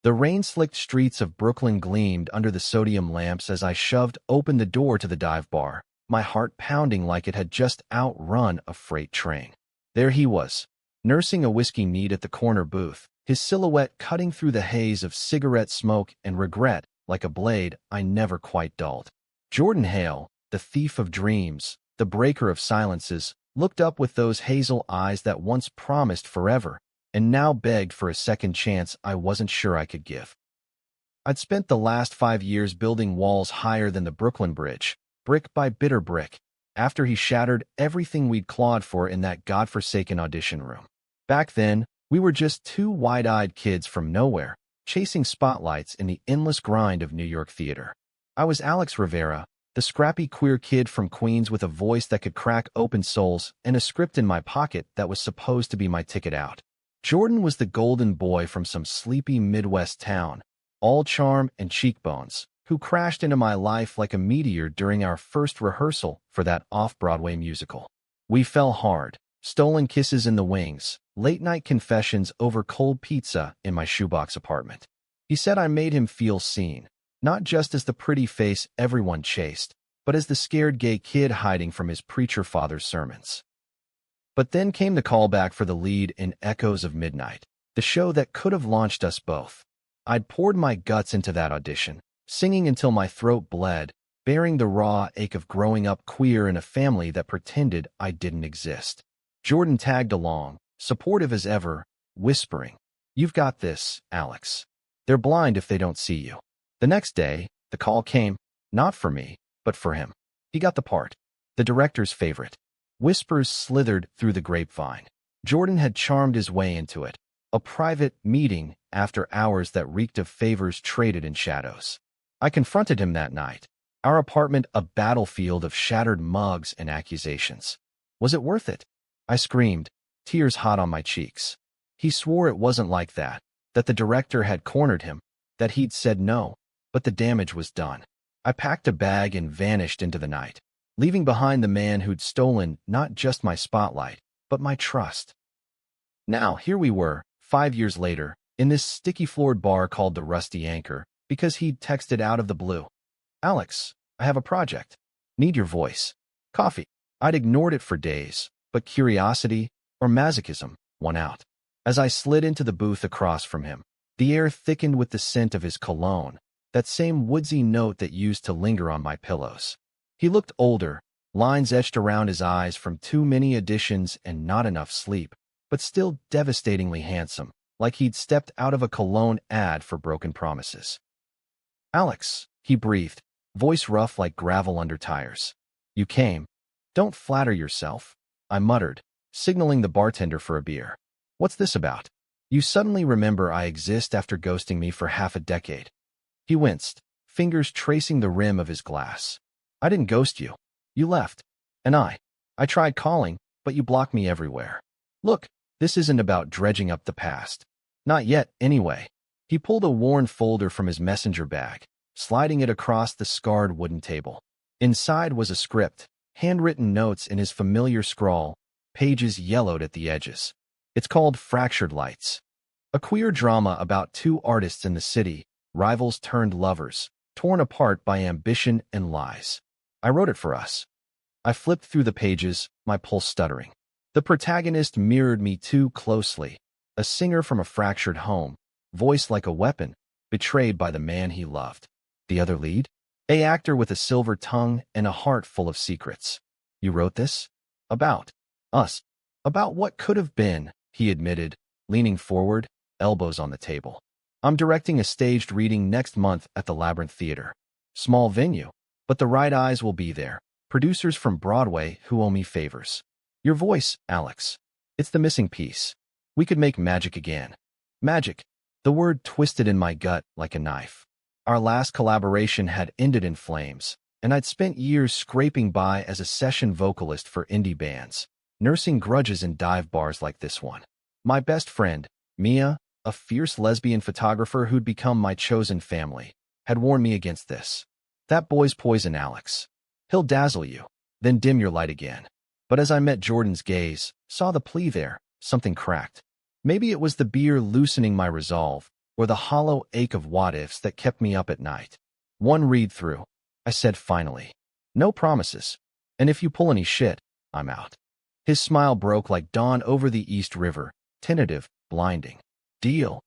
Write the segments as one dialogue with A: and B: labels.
A: The rain-slicked streets of Brooklyn gleamed under the sodium lamps as I shoved open the door to the dive bar, my heart pounding like it had just outrun a freight train. There he was, nursing a whiskey neat at the corner booth, his silhouette cutting through the haze of cigarette smoke and regret like a blade I never quite dulled. Jordan Hale, the thief of dreams, the breaker of silences, looked up with those hazel eyes that once promised forever, and now begged for a second chance I wasn't sure I could give. I'd spent the last 5 years building walls higher than the Brooklyn Bridge, brick by bitter brick, after he shattered everything we'd clawed for in that godforsaken audition room. Back then, we were just two wide-eyed kids from nowhere, chasing spotlights in the endless grind of New York theater. I was Alex Rivera, the scrappy queer kid from Queens with a voice that could crack open souls and a script in my pocket that was supposed to be my ticket out. Jordan was the golden boy from some sleepy Midwest town, all charm and cheekbones, who crashed into my life like a meteor during our first rehearsal for that off-Broadway musical. We fell hard, stolen kisses in the wings, late-night confessions over cold pizza in my shoebox apartment. He said I made him feel seen, not just as the pretty face everyone chased, but as the scared gay kid hiding from his preacher father's sermons. But then came the callback for the lead in Echoes of Midnight, the show that could have launched us both. I'd poured my guts into that audition, singing until my throat bled, bearing the raw ache of growing up queer in a family that pretended I didn't exist. Jordan tagged along, supportive as ever, whispering, "You've got this, Alex. They're blind if they don't see you." The next day, the call came, not for me, but for him. He got the part, the director's favorite. Whispers slithered through the grapevine. Jordan had charmed his way into it, a private meeting after hours that reeked of favors traded in shadows. I confronted him that night, our apartment a battlefield of shattered mugs and accusations. Was it worth it? I screamed, tears hot on my cheeks. He swore it wasn't like that the director had cornered him, that he'd said no, but the damage was done. I packed a bag and vanished into the night, leaving behind the man who'd stolen not just my spotlight, but my trust. Now, here we were, 5 years later, in this sticky-floored bar called the Rusty Anchor, because he'd texted out of the blue. "Alex, I have a project. Need your voice. Coffee." I'd ignored it for days, but curiosity, or masochism, won out. As I slid into the booth across from him, the air thickened with the scent of his cologne, that same woodsy note that used to linger on my pillows. He looked older, lines etched around his eyes from too many auditions and not enough sleep, but still devastatingly handsome, like he'd stepped out of a cologne ad for broken promises. "Alex," he breathed, voice rough like gravel under tires. "You came. Don't flatter yourself," I muttered, signaling the bartender for a beer. "What's this about? You suddenly remember I exist after ghosting me for half a decade." He winced, fingers tracing the rim of his glass. "I didn't ghost you. You left. And I tried calling, but you blocked me everywhere. Look, this isn't about dredging up the past. Not yet, anyway." He pulled a worn folder from his messenger bag, sliding it across the scarred wooden table. Inside was a script, handwritten notes in his familiar scrawl, pages yellowed at the edges. It's called Fractured Lights. A queer drama about two artists in the city, rivals turned lovers, torn apart by ambition and lies. I wrote it for us. I flipped through the pages, my pulse stuttering. The protagonist mirrored me too closely, a singer from a fractured home, voice like a weapon, betrayed by the man he loved. The other lead? A actor with a silver tongue and a heart full of secrets. "You wrote this? About us. About what could have been," he admitted, leaning forward, elbows on the table. "I'm directing a staged reading next month at the Labyrinth Theater. Small venue, but the right eyes will be there, producers from Broadway who owe me favors. Your voice, Alex. It's the missing piece. We could make magic again." Magic. The word twisted in my gut like a knife. Our last collaboration had ended in flames, and I'd spent years scraping by as a session vocalist for indie bands, nursing grudges in dive bars like this one. My best friend, Mia, a fierce lesbian photographer who'd become my chosen family, had warned me against this. "That boy's poison, Alex. He'll dazzle you, then dim your light again." But as I met Jordan's gaze, saw the plea there, something cracked. Maybe it was the beer loosening my resolve, or the hollow ache of what-ifs that kept me up at night. One read-through, I said finally. No promises. And if you pull any shit, I'm out. His smile broke like dawn over the East River, tentative, blinding. Deal.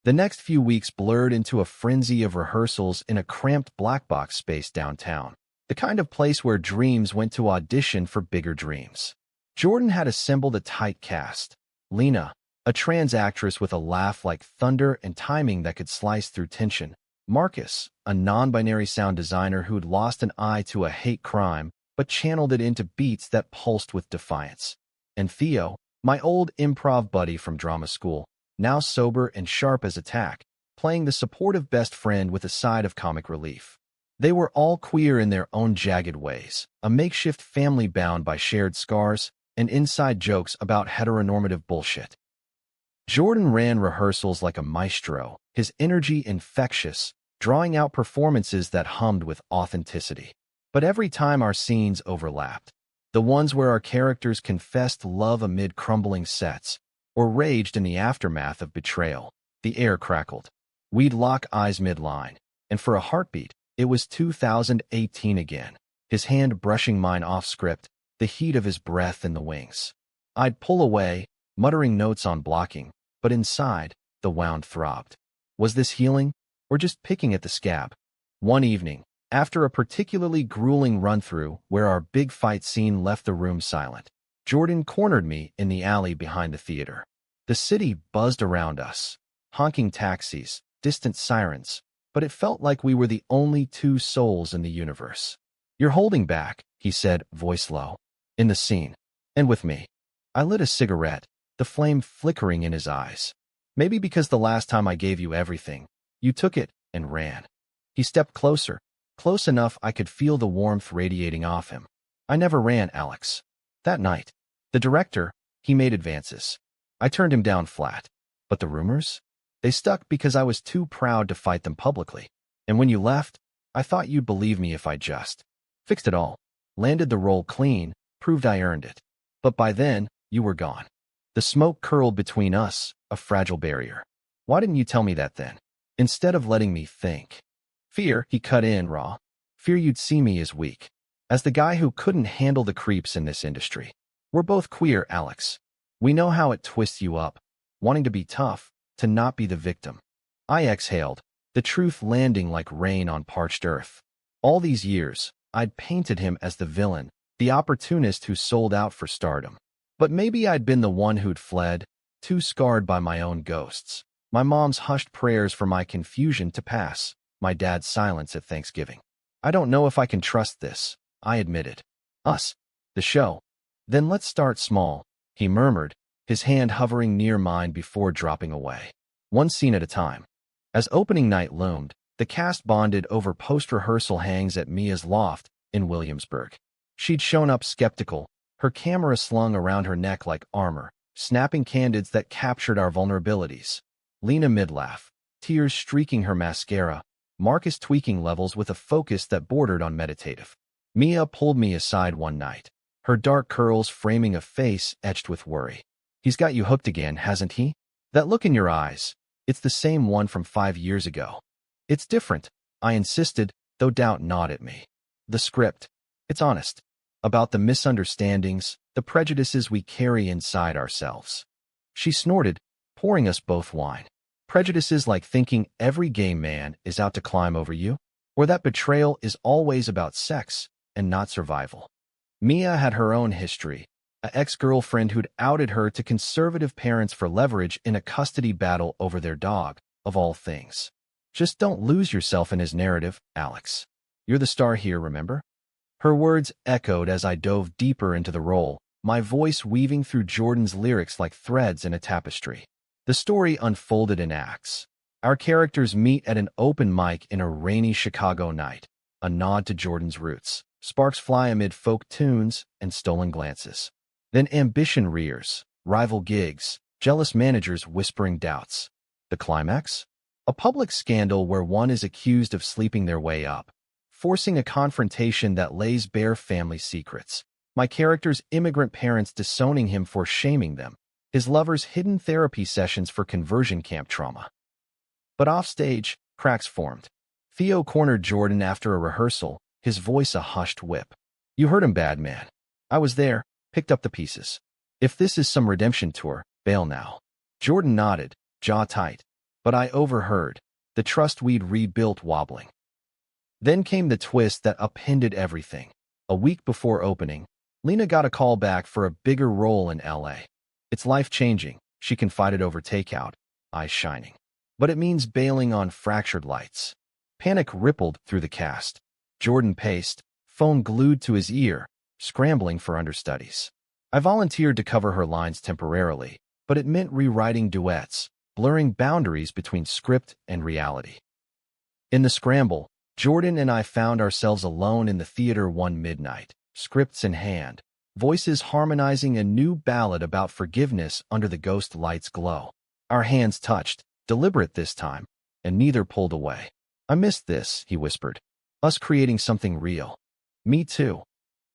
A: The next few weeks blurred into a frenzy of rehearsals in a cramped black box space downtown, the kind of place where dreams went to audition for bigger dreams. Jordan had assembled a tight cast. Lena, a trans actress with a laugh like thunder and timing that could slice through tension. Marcus, a non-binary sound designer who'd lost an eye to a hate crime but channeled it into beats that pulsed with defiance. And Theo, my old improv buddy from drama school, now sober and sharp as a tack, playing the supportive best friend with a side of comic relief. They were all queer in their own jagged ways, a makeshift family bound by shared scars and inside jokes about heteronormative bullshit. Jordan ran rehearsals like a maestro, his energy infectious, drawing out performances that hummed with authenticity. But every time our scenes overlapped, the ones where our characters confessed love amid crumbling sets, or raged in the aftermath of betrayal, the air crackled. We'd lock eyes midline, and for a heartbeat, it was 2018 again, his hand brushing mine off script, the heat of his breath in the wings. I'd pull away, muttering notes on blocking, but inside, the wound throbbed. Was this healing, or just picking at the scab? One evening, after a particularly grueling run-through where our big fight scene left the room silent, Jordan cornered me in the alley behind the theater. The city buzzed around us, honking taxis, distant sirens, but it felt like we were the only two souls in the universe. You're holding back, he said, voice low. In the scene. And with me. I lit a cigarette, the flame flickering in his eyes. Maybe because the last time I gave you everything, you took it and ran. He stepped closer, close enough I could feel the warmth radiating off him. I never ran, Alex. That night, the director, he made advances. I turned him down flat. But the rumors? They stuck because I was too proud to fight them publicly. And when you left, I thought you'd believe me if I just fixed it all, landed the role clean, proved I earned it. But by then, you were gone. The smoke curled between us, a fragile barrier. Why didn't you tell me that then? Instead of letting me think. Fear, he cut in raw. Fear you'd see me as weak. As the guy who couldn't handle the creeps in this industry. We're both queer, Alex. We know how it twists you up, wanting to be tough, to not be the victim. I exhaled, the truth landing like rain on parched earth. All these years, I'd painted him as the villain, the opportunist who sold out for stardom. But maybe I'd been the one who'd fled, too scarred by my own ghosts. My mom's hushed prayers for my confusion to pass, my dad's silence at Thanksgiving. I don't know if I can trust this, I admitted. Us. The show. Then let's start small, he murmured, his hand hovering near mine before dropping away. One scene at a time. As opening night loomed, the cast bonded over post-rehearsal hangs at Mia's loft in Williamsburg. She'd shown up skeptical, her camera slung around her neck like armor, snapping candids that captured our vulnerabilities. Lena mid-laugh, tears streaking her mascara, Marcus tweaking levels with a focus that bordered on meditative. Mia pulled me aside one night, her dark curls framing a face etched with worry. He's got you hooked again, hasn't he? That look in your eyes, it's the same one from 5 years ago. It's different, I insisted, though doubt gnawed at me. The script. It's honest. About the misunderstandings, the prejudices we carry inside ourselves. She snorted, pouring us both wine. Prejudices like thinking every gay man is out to climb over you, or that betrayal is always about sex and not survival. Mia had her own history, an ex-girlfriend who'd outed her to conservative parents for leverage in a custody battle over their dog, of all things. Just don't lose yourself in his narrative, Alex. You're the star here, remember? Her words echoed as I dove deeper into the role, my voice weaving through Jordan's lyrics like threads in a tapestry. The story unfolded in acts. Our characters meet at an open mic in a rainy Chicago night, a nod to Jordan's roots. Sparks fly amid folk tunes and stolen glances. Then ambition rears, rival gigs, jealous managers whispering doubts. The climax? A public scandal where one is accused of sleeping their way up, forcing a confrontation that lays bare family secrets. My character's immigrant parents disowning him for shaming them, his lover's hidden therapy sessions for conversion camp trauma. But offstage, cracks formed. Theo cornered Jordan after a rehearsal, his voice a hushed whip. You heard him bad, man. I was there, picked up the pieces. If this is some redemption tour, bail now. Jordan nodded, jaw tight. But I overheard, the trust we'd rebuilt wobbling. Then came the twist that upended everything. A week before opening, Lena got a call back for a bigger role in LA. It's life-changing, she confided over takeout, eyes shining. But it means bailing on fractured lights. Panic rippled through the cast. Jordan paced, phone glued to his ear, scrambling for understudies. I volunteered to cover her lines temporarily, but it meant rewriting duets, blurring boundaries between script and reality. In the scramble, Jordan and I found ourselves alone in the theater one midnight, scripts in hand, voices harmonizing a new ballad about forgiveness under the ghost light's glow. Our hands touched, deliberate this time, and neither pulled away. I missed this, he whispered. Us creating something real. Me too.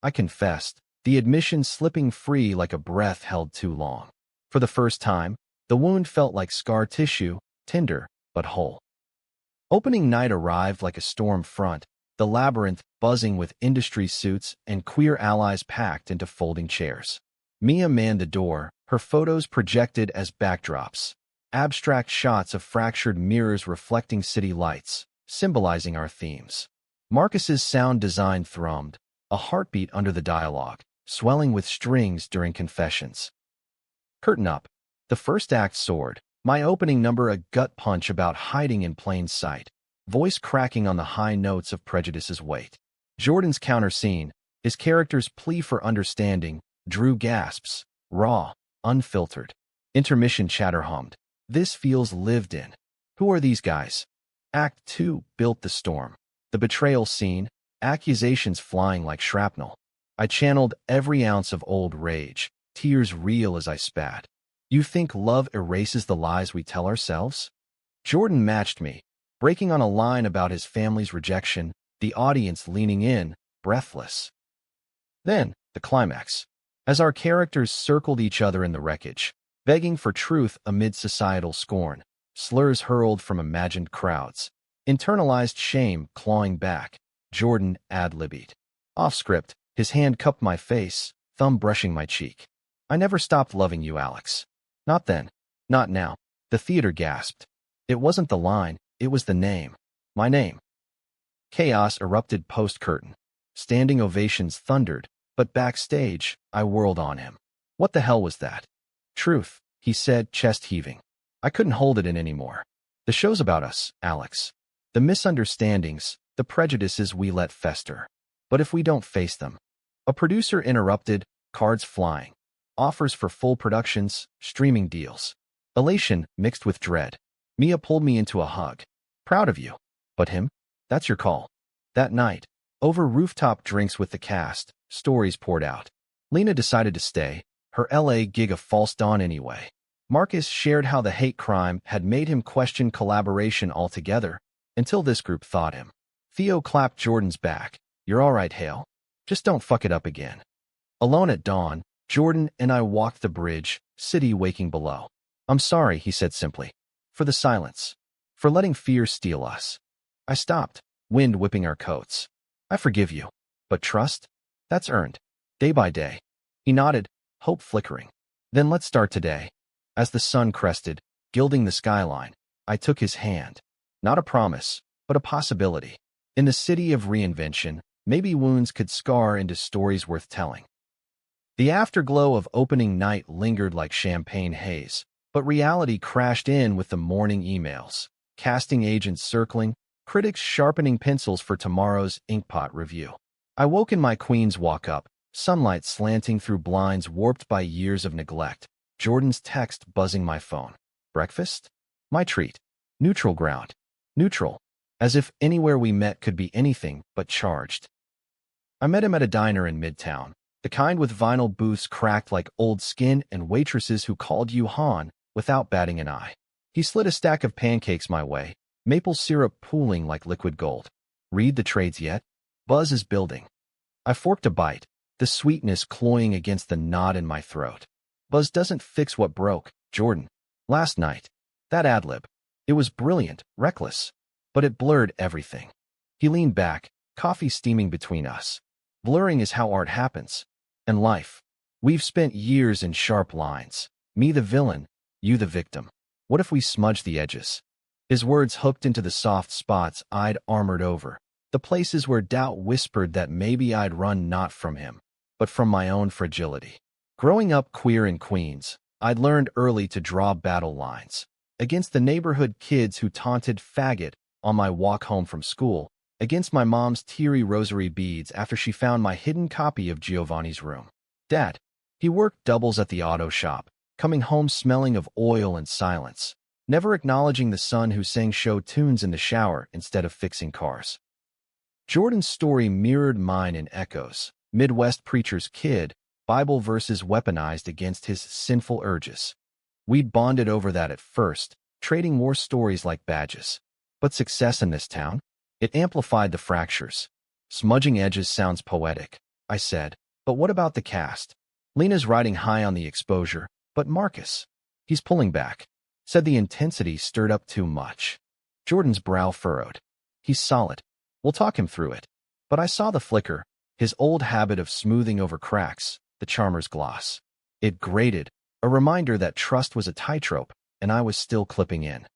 A: I confessed, the admission slipping free like a breath held too long. For the first time, the wound felt like scar tissue, tender, but whole. Opening night arrived like a storm front, the labyrinth buzzing with industry suits and queer allies packed into folding chairs. Mia manned the door, her photos projected as backdrops. Abstract shots of fractured mirrors reflecting city lights, symbolizing our themes. Marcus's sound design thrummed, a heartbeat under the dialogue, swelling with strings during confessions. Curtain up. The first act soared, my opening number a gut punch about hiding in plain sight, voice cracking on the high notes of prejudice's weight. Jordan's counter scene, his character's plea for understanding, drew gasps, raw, unfiltered. Intermission chatter hummed. This feels lived in. Who are these guys? Act 2 built the storm. The betrayal scene, accusations flying like shrapnel. I channeled every ounce of old rage, tears real as I spat. You think love erases the lies we tell ourselves? Jordan matched me, breaking on a line about his family's rejection, the audience leaning in, breathless. Then, the climax. As our characters circled each other in the wreckage, begging for truth amid societal scorn, slurs hurled from imagined crowds, internalized shame clawing back, Jordan ad-libbed. Off-script, his hand cupped my face, thumb brushing my cheek. I never stopped loving you, Alex. Not then. Not now. The theater gasped. It wasn't the line, it was the name. My name. Chaos erupted post-curtain. Standing ovations thundered, but backstage, I whirled on him. What the hell was that? Truth, he said, chest heaving. I couldn't hold it in anymore. The show's about us, Alex. The misunderstandings, the prejudices we let fester. But if we don't face them. A producer interrupted, cards flying. Offers for full productions, streaming deals. Elation mixed with dread. Mia pulled me into a hug. Proud of you. But him? That's your call. That night, over rooftop drinks with the cast, stories poured out. Lena decided to stay, her LA gig a false dawn anyway. Marcus shared how the hate crime had made him question collaboration altogether, until this group thawed him. Theo clapped Jordan's back. You're all right, Hale. Just don't fuck it up again. Alone at dawn, Jordan and I walked the bridge, city waking below. I'm sorry, he said simply. For the silence. For letting fear steal us. I stopped, wind whipping our coats. I forgive you. But trust? That's earned. Day by day. He nodded, hope flickering. Then let's start today. As the sun crested, gilding the skyline, I took his hand. Not a promise, but a possibility. In the city of reinvention, maybe wounds could scar into stories worth telling. The afterglow of opening night lingered like champagne haze, but reality crashed in with the morning emails, casting agents circling, critics sharpening pencils for tomorrow's inkpot review. I woke in my queen's walk-up, sunlight slanting through blinds warped by years of neglect, Jordan's text buzzing my phone. Breakfast? My treat. Neutral ground. Neutral. As if anywhere we met could be anything but charged. I met him at a diner in Midtown. The kind with vinyl booths cracked like old skin and waitresses who called you Han without batting an eye. He slid a stack of pancakes my way, maple syrup pooling like liquid gold. Read the trades yet? Buzz is building. I forked a bite, the sweetness cloying against the knot in my throat. Buzz doesn't fix what broke, Jordan. Last night. That ad-lib. It was brilliant, reckless, but it blurred everything. He leaned back, coffee steaming between us. Blurring is how art happens. And life. We've spent years in sharp lines. Me the villain, you the victim. What if we smudge the edges? His words hooked into the soft spots I'd armored over, the places where doubt whispered that maybe I'd run not from him, but from my own fragility. Growing up queer in Queens, I'd learned early to draw battle lines. Against the neighborhood kids who taunted faggot on my walk home from school, against my mom's teary rosary beads after she found my hidden copy of Giovanni's Room. Dad. He worked doubles at the auto shop, coming home smelling of oil and silence, never acknowledging the son who sang show tunes in the shower instead of fixing cars. Jordan's story mirrored mine in echoes. Midwest preacher's kid, Bible verses weaponized against his sinful urges. We'd bonded over that at first, trading war stories like badges. But success in this town? It amplified the fractures. Smudging edges sounds poetic, I said. But what about the cast? Lena's riding high on the exposure, but Marcus, he's pulling back. Said the intensity stirred up too much. Jordan's brow furrowed. He's solid. We'll talk him through it. But I saw the flicker, his old habit of smoothing over cracks, the charmer's gloss. It grated, a reminder that trust was a tightrope, and I was still clipping in.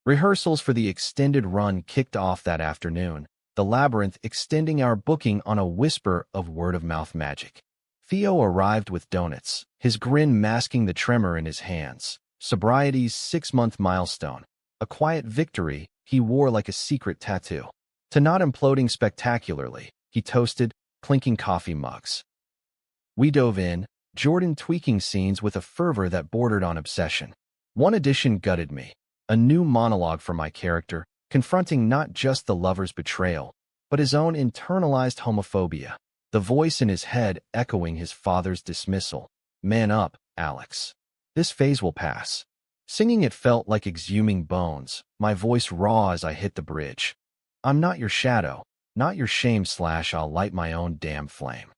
A: Rehearsals for the extended run kicked off that afternoon, the labyrinth extending our booking on a whisper of word-of-mouth magic. Theo arrived with donuts, his grin masking the tremor in his hands. Sobriety's 6-month milestone, a quiet victory he wore like a secret tattoo. To not imploding spectacularly, he toasted, clinking coffee mugs. We dove in, Jordan tweaking scenes with a fervor that bordered on obsession. One edition gutted me, a new monologue for my character, confronting not just the lover's betrayal, but his own internalized homophobia, the voice in his head echoing his father's dismissal. Man up, Alex. This phase will pass. Singing it felt like exhuming bones, my voice raw as I hit the bridge. I'm not your shadow, not your shame / I'll light my own damn flame.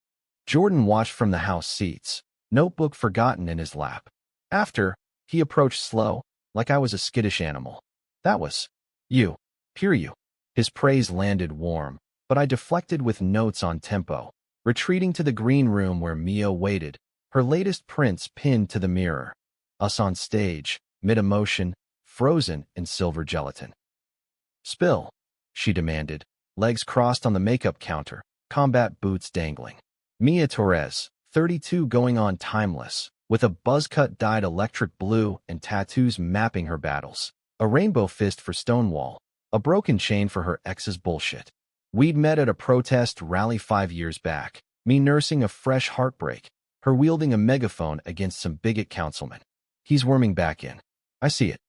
A: Jordan watched from the house seats, notebook forgotten in his lap. After, he approached slow, like I was a skittish animal. That was you. Hear you. His praise landed warm, but I deflected with notes on tempo, retreating to the green room where Mia waited, her latest prints pinned to the mirror. Us on stage, mid-emotion, frozen in silver gelatin. Spill, she demanded, legs crossed on the makeup counter, combat boots dangling. Mia Torres, 32 going on timeless, with a buzz-cut dyed electric blue and tattoos mapping her battles. A rainbow fist for Stonewall, a broken chain for her ex's bullshit. We'd met at a protest rally 5 years back, me nursing a fresh heartbreak, her wielding a megaphone against some bigot councilman. He's worming back in. I see it.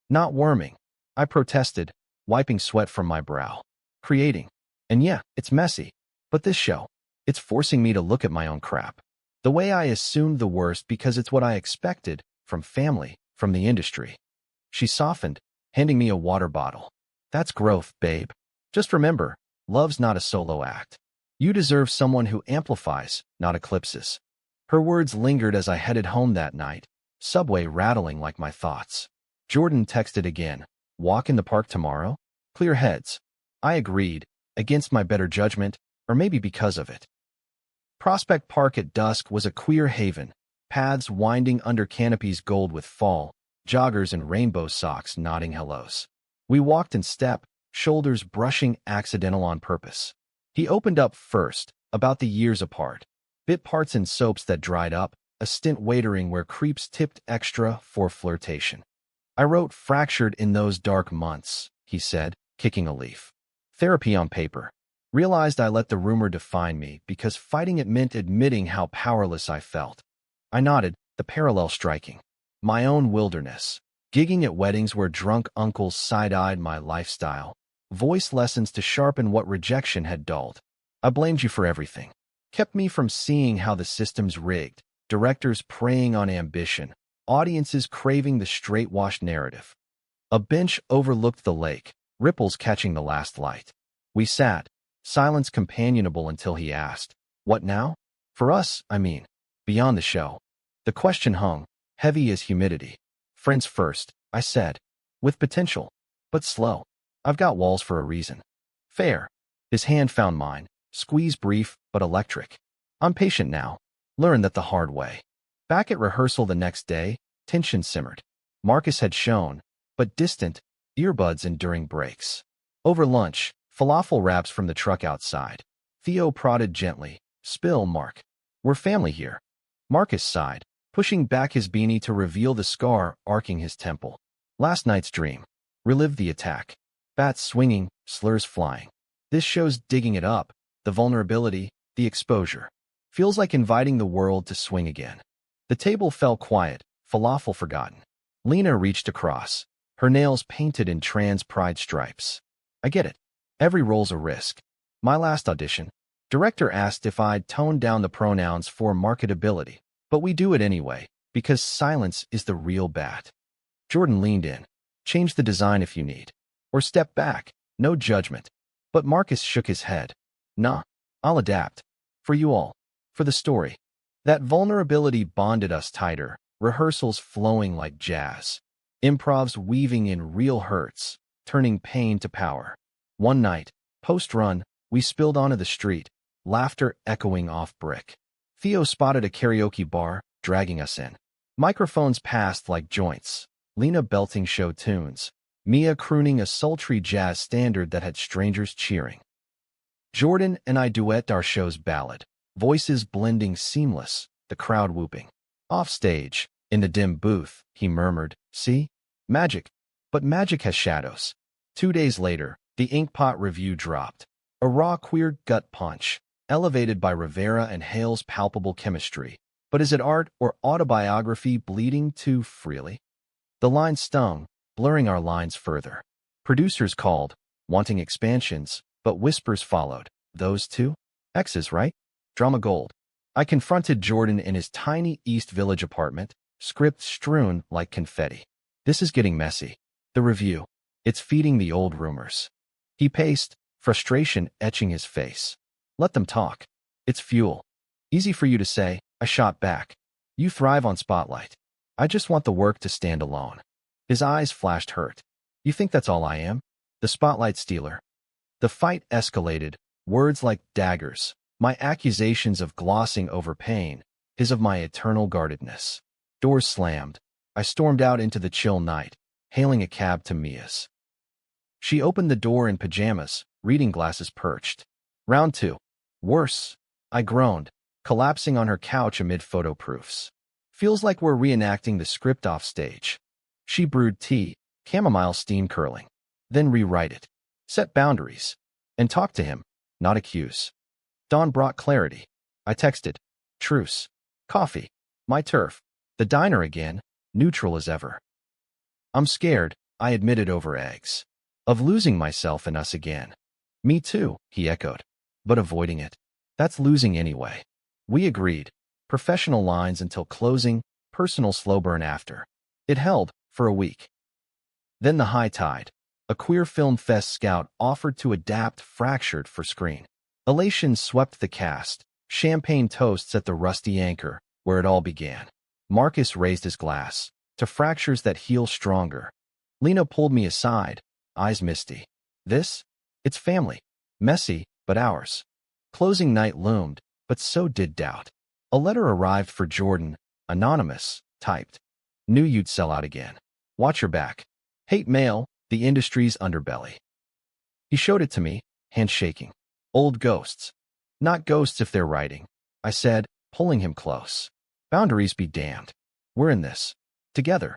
A: Not worming. I protested, wiping sweat from my brow. Creating. And yeah, it's messy. But this show, it's forcing me to look at my own crap. The way I assumed the worst because it's what I expected, from family, from the industry. She softened, handing me a water bottle. That's growth, babe. Just remember, love's not a solo act. You deserve someone who amplifies, not eclipses. Her words lingered as I headed home that night, subway rattling like my thoughts. Jordan texted again. Walk in the park tomorrow? Clear heads. I agreed, against my better judgment, or maybe because of it. Prospect Park at dusk was a queer haven, paths winding under canopies gold with fall, joggers in rainbow socks nodding hellos. We walked in step, shoulders brushing accidental on purpose. He opened up first, about the years apart. Bit parts in soaps that dried up, a stint waitering where creeps tipped extra for flirtation. I wrote fractured in those dark months, he said, kicking a leaf. Therapy on paper. Realized I let the rumor define me because fighting it meant admitting how powerless I felt. I nodded, the parallel striking. My own wilderness. Gigging at weddings where drunk uncles side-eyed my lifestyle. Voice lessons to sharpen what rejection had dulled. I blamed you for everything. Kept me from seeing how the system's rigged. Directors preying on ambition. Audiences craving the straight-washed narrative. A bench overlooked the lake, ripples catching the last light. We sat, silence companionable until he asked, "What now?" For us, I mean, beyond the show. The question hung, heavy as humidity. Friends first, I said. With potential, but slow. I've got walls for a reason. Fair. His hand found mine, squeeze brief but electric. I'm patient now. Learned that the hard way. Back at rehearsal the next day, tension simmered. Marcus had shown, but distant, earbuds enduring breaks. Over lunch, falafel wraps from the truck outside. Theo prodded gently. Spill, Mark. We're family here. Marcus sighed, pushing back his beanie to reveal the scar arcing his temple. Last night's dream. Relived the attack. Bats swinging, slurs flying. This show's digging it up. The vulnerability, the exposure. Feels like inviting the world to swing again. The table fell quiet, falafel forgotten. Lena reached across, her nails painted in trans pride stripes. I get it. Every role's a risk. My last audition, director asked if I'd tone down the pronouns for marketability, but we do it anyway, because silence is the real bat. Jordan leaned in. Change the design if you need. Or step back, no judgment. But Marcus shook his head. Nah, I'll adapt. For you all. For the story. That vulnerability bonded us tighter, rehearsals flowing like jazz. Improvs weaving in real hurts, turning pain to power. One night, post-run, we spilled onto the street, laughter echoing off brick. Theo spotted a karaoke bar, dragging us in. Microphones passed like joints. Lena belting show tunes. Mia crooning a sultry jazz standard that had strangers cheering. Jordan and I duet our show's ballad. Voices blending seamless, the crowd whooping. Offstage, in the dim booth, he murmured, see? Magic. But magic has shadows. 2 days later, the Inkpot review dropped. A raw queer gut punch, elevated by Rivera and Hale's palpable chemistry. But is it art or autobiography bleeding too freely? The line stung, blurring our lines further. Producers called, wanting expansions, but whispers followed. Those two? X's, right? Drama gold. I confronted Jordan in his tiny East Village apartment, script strewn like confetti. This is getting messy. The review. It's feeding the old rumors. He paced, frustration etching his face. Let them talk. It's fuel. Easy for you to say, I shot back. You thrive on spotlight. I just want the work to stand alone. His eyes flashed hurt. You think that's all I am? The spotlight stealer. The fight escalated, words like daggers. My accusations of glossing over pain, his of my eternal guardedness. Doors slammed. I stormed out into the chill night, hailing a cab to Mia's. She opened the door in pajamas, reading glasses perched. Round 2. Worse. I groaned, collapsing on her couch amid photo proofs. Feels like we're reenacting the script off stage. She brewed tea, chamomile steam curling. Then rewrite it. Set boundaries. And talk to him, not accuse. Dawn brought clarity. I texted. Truce. Coffee. My turf. The diner again, neutral as ever. I'm scared, I admitted over eggs. Of losing myself in us again. Me too, he echoed. But avoiding it. That's losing anyway. We agreed. Professional lines until closing, personal slow burn after. It held, for a week. Then the high tide. A queer film fest scout offered to adapt Fractured for screen. Elation swept the cast, champagne toasts at the Rusty Anchor, where it all began. Marcus raised his glass, to fractures that heal stronger. Lena pulled me aside, eyes misty. This? It's family. Messy, but ours. Closing night loomed, but so did doubt. A letter arrived for Jordan, anonymous, typed. Knew you'd sell out again. Watch your back. Hate mail, the industry's underbelly. He showed it to me, hand shaking. Old ghosts. Not ghosts if they're writing, I said, pulling him close. Boundaries be damned. We're in this. Together.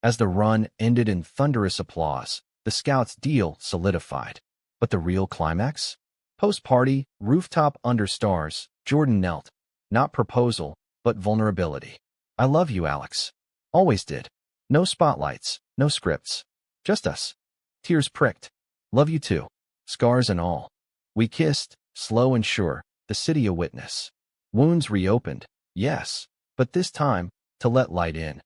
A: As the run ended in thunderous applause, the scouts' deal solidified. But the real climax? Post-party, rooftop under stars, Jordan knelt. Not proposal, but vulnerability. I love you, Alex. Always did. No spotlights, no scripts. Just us. Tears pricked. Love you too. Scars and all. We kissed, slow and sure, the city a witness. Wounds reopened, yes, but this time, to let light in.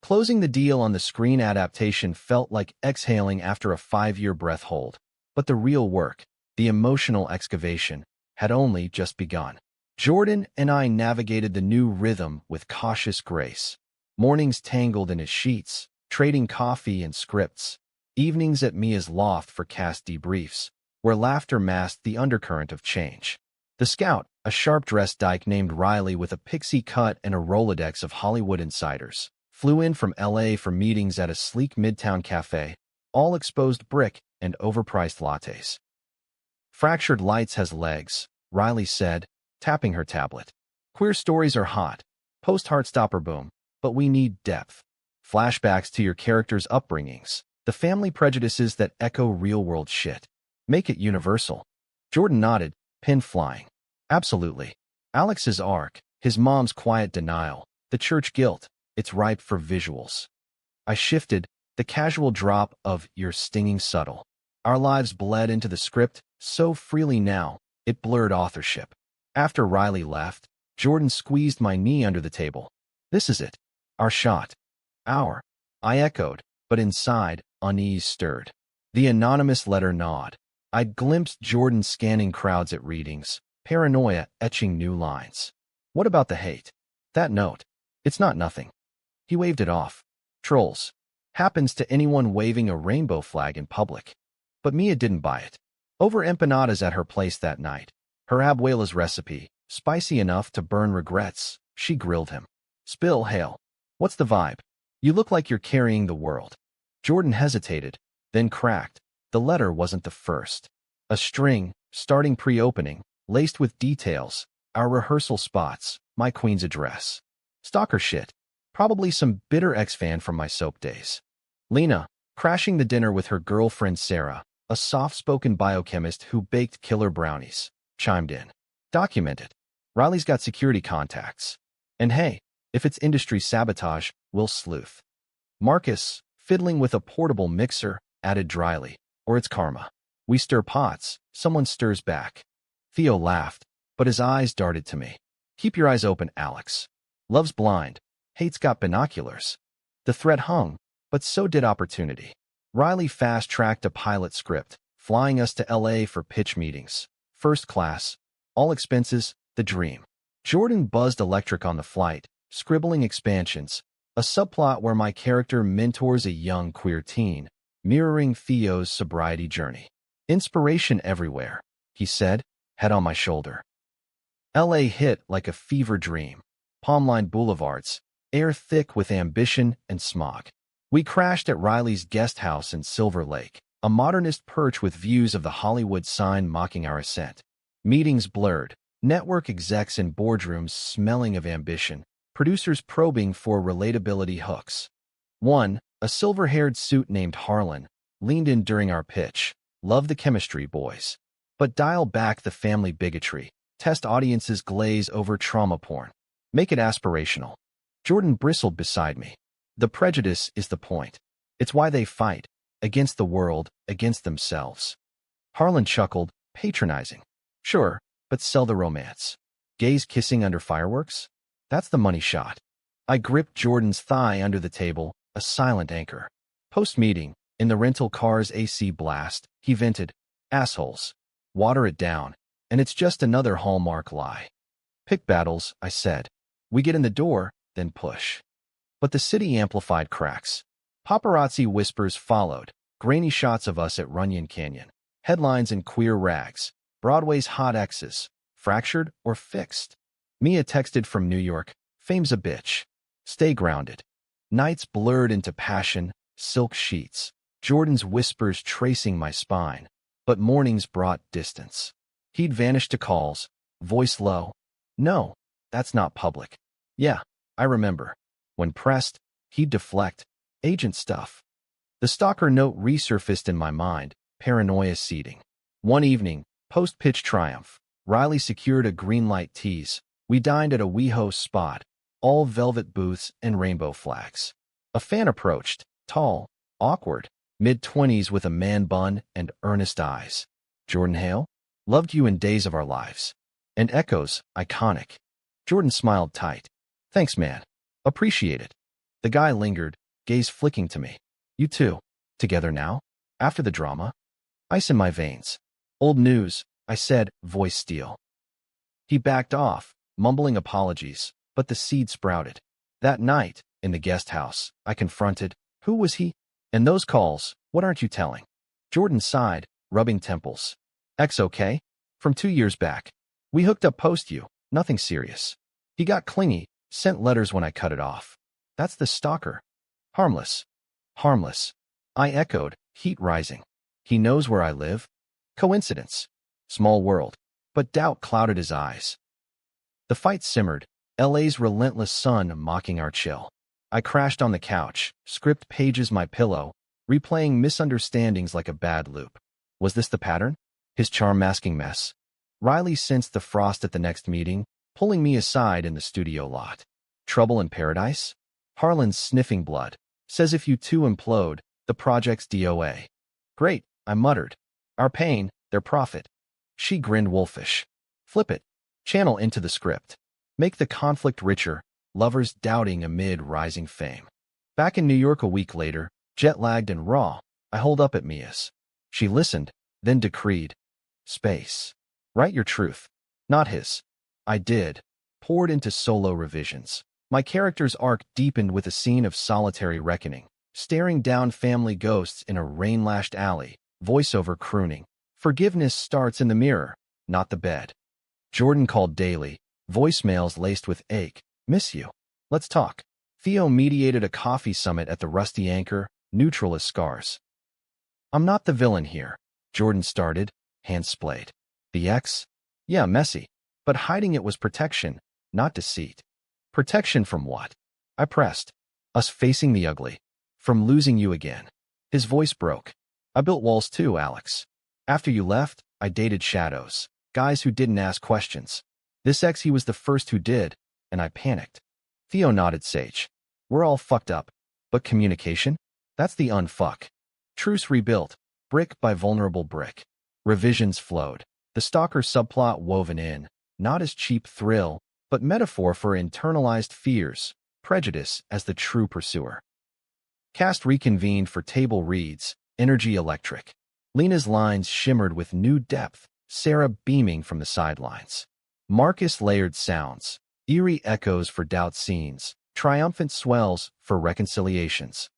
A: Closing the deal on the screen adaptation felt like exhaling after a 5-year breath hold. But the real work, the emotional excavation, had only just begun. Jordan and I navigated the new rhythm with cautious grace. Mornings tangled in his sheets, trading coffee and scripts, evenings at Mia's loft for cast debriefs, where laughter masked the undercurrent of change. The scout, a sharp-dressed dyke named Riley with a pixie cut and a Rolodex of Hollywood insiders, flew in from LA for meetings at a sleek midtown cafe, all exposed brick and overpriced lattes. Fractured Lights has legs, Riley said, tapping her tablet. Queer stories are hot, post-Heartstopper boom, but we need depth. Flashbacks to your characters' upbringings, the family prejudices that echo real-world shit. Make it universal. Jordan nodded, pin flying. Absolutely. Alex's arc, his mom's quiet denial, the church guilt, it's ripe for visuals. I shifted, the casual drop of "you're stinging subtle." Our lives bled into the script so freely now, it blurred authorship. After Riley left, Jordan squeezed my knee under the table. This is it. Our shot. Our. I echoed, but inside, unease stirred. The anonymous letter nod. I'd glimpsed Jordan scanning crowds at readings, paranoia etching new lines. What about the hate? That note. It's not nothing. He waved it off. Trolls. Happens to anyone waving a rainbow flag in public. But Mia didn't buy it. Over empanadas at her place that night, her abuela's recipe, spicy enough to burn regrets, she grilled him. Spill, Hale. What's the vibe? You look like you're carrying the world. Jordan hesitated, then cracked. The letter wasn't the first. A string, starting pre-opening, laced with details, our rehearsal spots, my queen's address. Stalker shit. Probably some bitter ex-fan from my soap days. Lena, crashing the dinner with her girlfriend Sarah, a soft-spoken biochemist who baked killer brownies, chimed in. Documented. Riley's got security contacts. And hey, if it's industry sabotage, we'll sleuth. Marcus, fiddling with a portable mixer, added dryly. Or it's karma. We stir pots, someone stirs back. Theo laughed, but his eyes darted to me. Keep your eyes open, Alex. Love's blind. Hate's got binoculars. The threat hung, but so did opportunity. Riley fast-tracked a pilot script, flying us to LA for pitch meetings. First class. All expenses, the dream. Jordan buzzed electric on the flight, scribbling expansions. A subplot where my character mentors a young queer teen, mirroring Theo's sobriety journey. Inspiration everywhere, he said, head on my shoulder. LA hit like a fever dream. Palm-lined boulevards, air thick with ambition and smog. We crashed at Riley's guest house in Silver Lake, a modernist perch with views of the Hollywood sign mocking our ascent. Meetings blurred, network execs in boardrooms smelling of ambition, producers probing for relatability hooks. One, a silver-haired suit named Harlan, leaned in during our pitch. Love the chemistry, boys. But dial back the family bigotry. Test audiences glaze over trauma porn. Make it aspirational. Jordan bristled beside me. The prejudice is the point. It's why they fight. Against the world, against themselves. Harlan chuckled, patronizing. Sure, but sell the romance. Gays kissing under fireworks? That's the money shot. I gripped Jordan's thigh under the table, a silent anchor. Post-meeting, in the rental car's AC blast, he vented, assholes. Water it down, and it's just another Hallmark lie. Pick battles, I said. We get in the door, then push. But the city amplified cracks. Paparazzi whispers followed, grainy shots of us at Runyon Canyon. Headlines in queer rags. Broadway's hot exes. Fractured or fixed? Mia texted from New York. Fame's a bitch. Stay grounded. Nights blurred into passion, silk sheets. Jordan's whispers tracing my spine. But mornings brought distance. He'd vanish to calls, voice low. No, that's not public. Yeah, I remember. When pressed, he'd deflect. Agent stuff. The stalker note resurfaced in my mind, paranoia seeding. One evening, post-pitch triumph, Riley secured a green light tease. We dined at a WeHo spot, all velvet booths and rainbow flags. A fan approached, tall, awkward, mid-20s with a man bun and earnest eyes. Jordan Hale? Loved you in Days of Our Lives. And echoes, iconic. Jordan smiled tight. Thanks, man. Appreciate it. The guy lingered, gaze flicking to me. You too. Together now? After the drama? Ice in my veins. Old news, I said, voice steel. He backed off, mumbling apologies, but the seed sprouted. That night, in the guest house, I confronted, Who was he? And those calls, what aren't you telling? Jordan sighed, rubbing temples. X okay? From 2 years back. We hooked up post you, nothing serious. He got clingy, sent letters when I cut it off. That's the stalker. Harmless. Harmless. I echoed, heat rising. He knows where I live? Coincidence. Small world. But doubt clouded his eyes. The fight simmered, LA's relentless sun mocking our chill. I crashed on the couch, script pages my pillow, replaying misunderstandings like a bad loop. Was this the pattern? His charm masking mess? Riley sensed the frost at the next meeting, pulling me aside in the studio lot. Trouble in paradise? Harlan's sniffing blood. Says if you two implode, the project's DOA. Great, I muttered. Our pain, their profit. She grinned wolfish. Flip it. Channel into the script. Make the conflict richer, lovers doubting amid rising fame. Back in New York a week later, jet-lagged and raw, I holed up at Mia's. She listened, then decreed. Space. Write your truth. Not his. I did. Poured into solo revisions. My character's arc deepened with a scene of solitary reckoning, staring down family ghosts in a rain-lashed alley, voiceover crooning. Forgiveness starts in the mirror, not the bed. Jordan called daily, voicemails laced with ache. Miss you. Let's talk. Theo mediated a coffee summit at the Rusty Anchor, neutral as scars. I'm not the villain here, Jordan started, hands splayed. The ex? Yeah, messy. But hiding it was protection, not deceit. Protection from what? I pressed. Us facing the ugly. From losing you again. His voice broke. I built walls too, Alex. After you left, I dated shadows. Guys who didn't ask questions. This ex he was the first who did, and I panicked. Theo nodded sage. We're all fucked up. But communication? That's the unfuck. Truce rebuilt, brick by vulnerable brick. Revisions flowed. The stalker subplot woven in, not as cheap thrill, but metaphor for internalized fears, prejudice as the true pursuer. Cast reconvened for table reads, energy electric. Lena's lines shimmered with new depth, Sarah beaming from the sidelines. Marcus layered sounds, eerie echoes for doubt scenes, triumphant swells for reconciliations.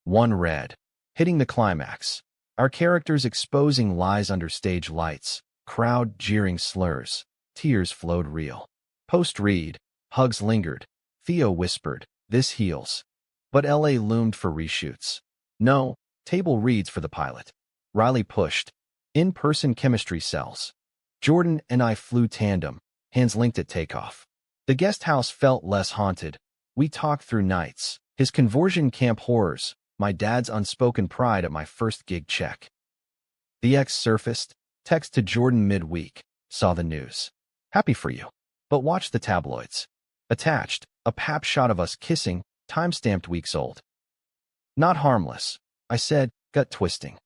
A: One read, hitting the climax. Our characters exposing lies under stage lights, crowd jeering slurs, tears flowed real. Post-read, hugs lingered. Theo whispered, this heals. But LA loomed for reshoots. No, table reads for the pilot. Riley pushed. In-person chemistry cells. Jordan and I flew tandem, hands linked at takeoff. The guest house felt less haunted. We talked through nights, his conversion camp horrors, my dad's unspoken pride at my first gig check. The ex surfaced, text to Jordan midweek, saw the news. Happy for you. But watch the tabloids. Attached, a pap shot of us kissing, time-stamped weeks old. Not harmless, I said, gut twisting.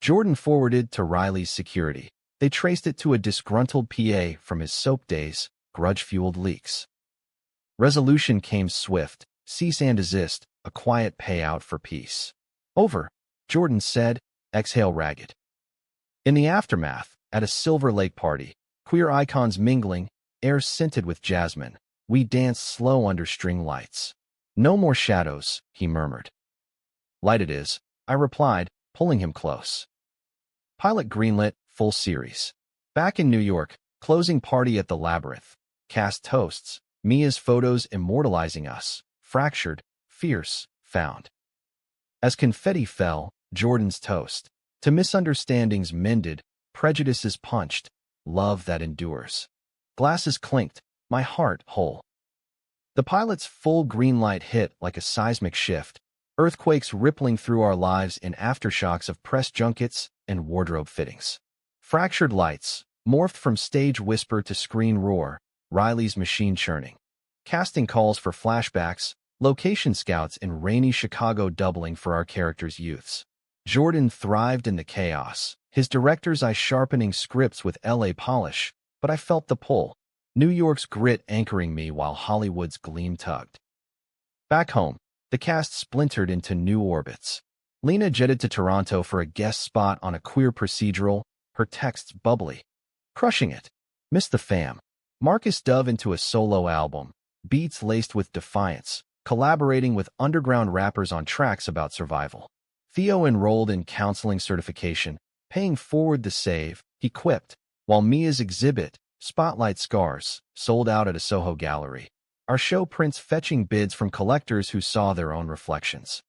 A: Jordan forwarded to Riley's security. They traced it to a disgruntled PA from his soap days, grudge-fueled leaks. Resolution came swift, cease and desist, a quiet payout for peace. Over, Jordan said, exhale ragged. In the aftermath, at a Silver Lake party, queer icons mingling, air scented with jasmine, we danced slow under string lights. No more shadows, he murmured. Light it is, I replied, pulling him close. Pilot greenlit, full series. Back in New York, closing party at the Labyrinth. Cast toasts, Mia's photos immortalizing us, fractured, fierce, found. As confetti fell, Jordan's toast. To misunderstandings mended, prejudices punched, love that endures. Glasses clinked, my heart whole. The pilot's full green light hit like a seismic shift, earthquakes rippling through our lives in aftershocks of press junkets and wardrobe fittings. Fractured lights, morphed from stage whisper to screen roar, Riley's machine churning. Casting calls for flashbacks, location scouts in rainy Chicago doubling for our characters' youths. Jordan thrived in the chaos, his director's eye sharpening scripts with LA polish, but I felt the pull. New York's grit anchoring me while Hollywood's gleam tugged. Back home, the cast splintered into new orbits. Lena jetted to Toronto for a guest spot on a queer procedural, her texts bubbly. Crushing it. Missed the fam. Marcus dove into a solo album, beats laced with defiance, collaborating with underground rappers on tracks about survival. Theo enrolled in counseling certification, paying forward the save, he quipped, while Mia's exhibit, Spotlight Scars, sold out at a Soho gallery. Our show prints fetching bids from collectors who saw their own reflections.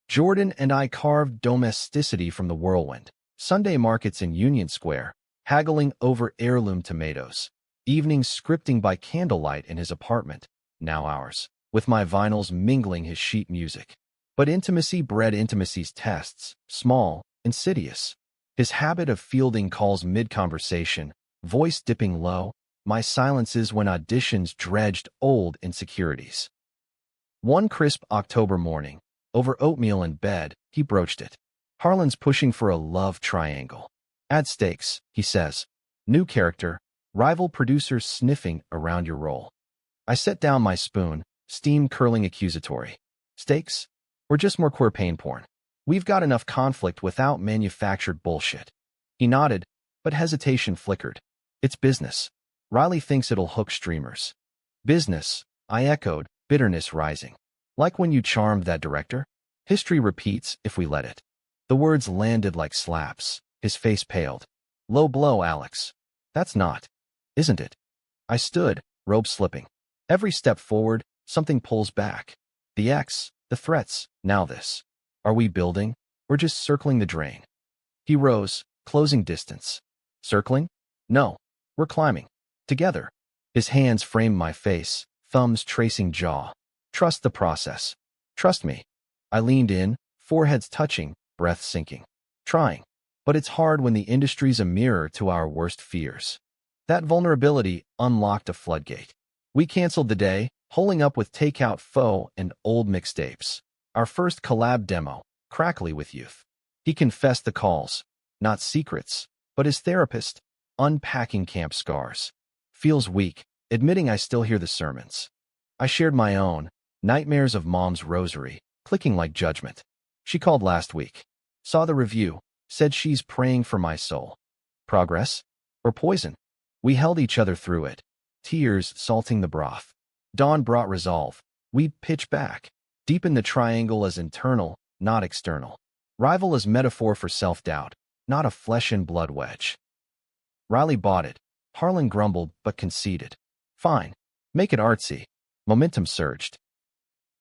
A: Jordan and I carved domesticity from the whirlwind. Sunday markets in Union Square, haggling over heirloom tomatoes. Evenings scripting by candlelight in his apartment, now ours, with my vinyls mingling his sheet music. But intimacy bred intimacy's tests, small, insidious. His habit of fielding calls mid-conversation, voice dipping low, my silences when auditions dredged old insecurities. One crisp October morning, over oatmeal in bed, he broached it. Harlan's pushing for a love triangle. Add stakes, he says. New character, rival producers sniffing around your role. I set down my spoon, steam curling accusatory. Stakes? Or just more queer pain porn? We've got enough conflict without manufactured bullshit. He nodded, but hesitation flickered. It's business. Riley thinks it'll hook streamers. Business, I echoed, bitterness rising. Like when you charmed that director? History repeats if we let it. The words landed like slaps. His face paled. Low blow, Alex. That's not. Isn't it? I stood, robe slipping. Every step forward, something pulls back. The X, the threats, now this. Are we building, or just circling the drain? He rose, closing distance. Circling? No. We're climbing. Together. His hands framed my face, thumbs tracing jaw. Trust the process. Trust me. I leaned in, foreheads touching, breath sinking. Trying. But it's hard when the industry's a mirror to our worst fears. That vulnerability unlocked a floodgate. We canceled the day, holing up with takeout pho and old mixtapes. Our first collab demo, crackly with youth. He confessed the calls. Not secrets, but his therapist, unpacking camp scars. Feels weak, admitting I still hear the sermons. I shared my own, nightmares of mom's rosary, clicking like judgment. She called last week. Saw the review, said she's praying for my soul. Progress? Or poison? We held each other through it. Tears salting the broth. Dawn brought resolve. We pitch back. Deepen the triangle as internal, not external. Rival as metaphor for self-doubt, not a flesh-and-blood wedge. Riley bought it. Harlan grumbled, but conceded. Fine. Make it artsy. Momentum surged.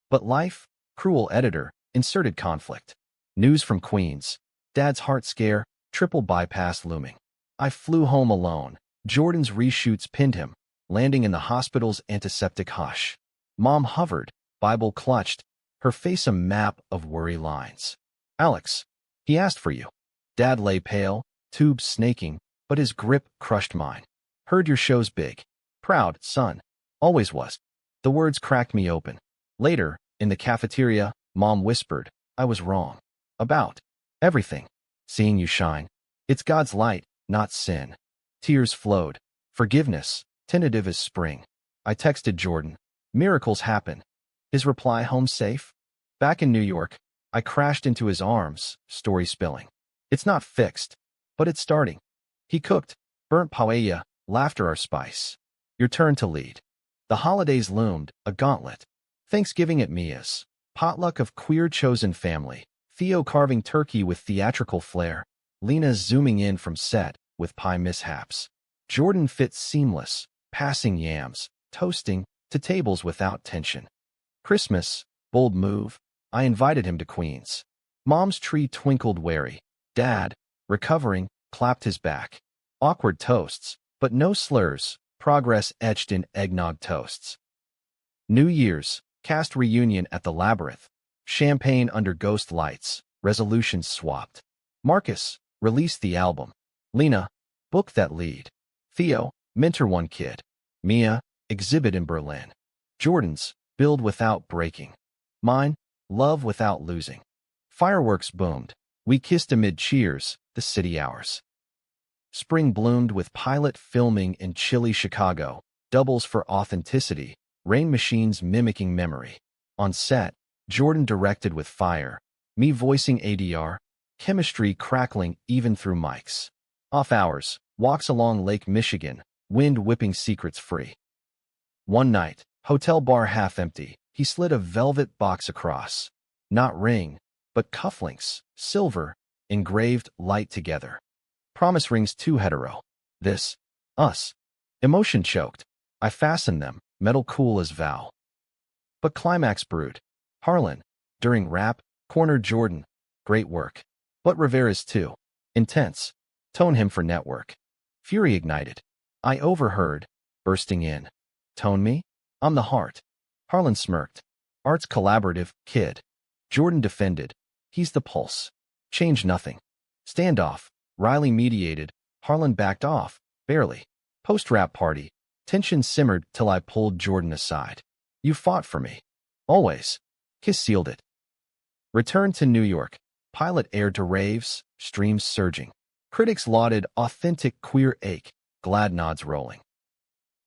A: But life, cruel editor, inserted conflict. News from Queens. Dad's heart scare, triple bypass looming. I flew home alone. Jordan's reshoots pinned him, landing in the hospital's antiseptic hush. Mom hovered, Bible clutched, her face a map of worry lines. Alex, he asked for you. Dad lay pale, tubes snaking, but his grip crushed mine. Heard your show's big. Proud, son. Always was. The words cracked me open. Later, in the cafeteria, Mom whispered, I was wrong. About everything. Seeing you shine. It's God's light, not sin. Tears flowed. Forgiveness, tentative as spring. I texted Jordan. Miracles happen. His reply, home safe? Back in New York, I crashed into his arms, story spilling. It's not fixed, but it's starting. He cooked, burnt paella, laughter our spice. Your turn to lead. The holidays loomed, a gauntlet. Thanksgiving at Mia's. Potluck of queer-chosen family. Theo carving turkey with theatrical flair. Lena zooming in from set, with pie mishaps. Jordan fits seamless, passing yams, toasting, to tables without tension. Christmas, bold move. I invited him to Queens. Mom's tree twinkled wary. Dad, recovering, clapped his back. Awkward toasts, but no slurs, progress etched in eggnog toasts. New Year's, cast reunion at the Labyrinth. Champagne under ghost lights, resolutions swapped. Marcus, release the album. Lena, book that lead. Theo, mentor one kid. Mia, exhibit in Berlin. Jordan's, build without breaking. Mine, love without losing. Fireworks boomed. We kissed amid cheers, the city hours. Spring bloomed with pilot filming in chilly Chicago, doubles for authenticity, rain machines mimicking memory. On set, Jordan directed with fire, me voicing ADR, chemistry crackling even through mics. Off hours, walks along Lake Michigan, wind whipping secrets free. One night, hotel bar half empty, He slid a velvet box across. Not ring, but cufflinks, silver, engraved light together. Promise rings too hetero. This, us. Emotion choked. I fastened them, metal cool as vow. But climax brewed. Harlan, during rap, cornered Jordan. Great work. But Rivera's too. Intense. Tone him for network. Fury ignited. I overheard, bursting in. Tone me? I'm the heart. Harlan smirked. Art's collaborative, kid. Jordan defended. He's the pulse. Change nothing. Standoff. Riley mediated. Harlan backed off, barely. Post-rap party. Tension simmered till I pulled Jordan aside. You fought for me. Always. Kiss sealed it. Return to New York. Pilot aired to raves, streams surging. Critics lauded authentic queer ache, glad nods rolling.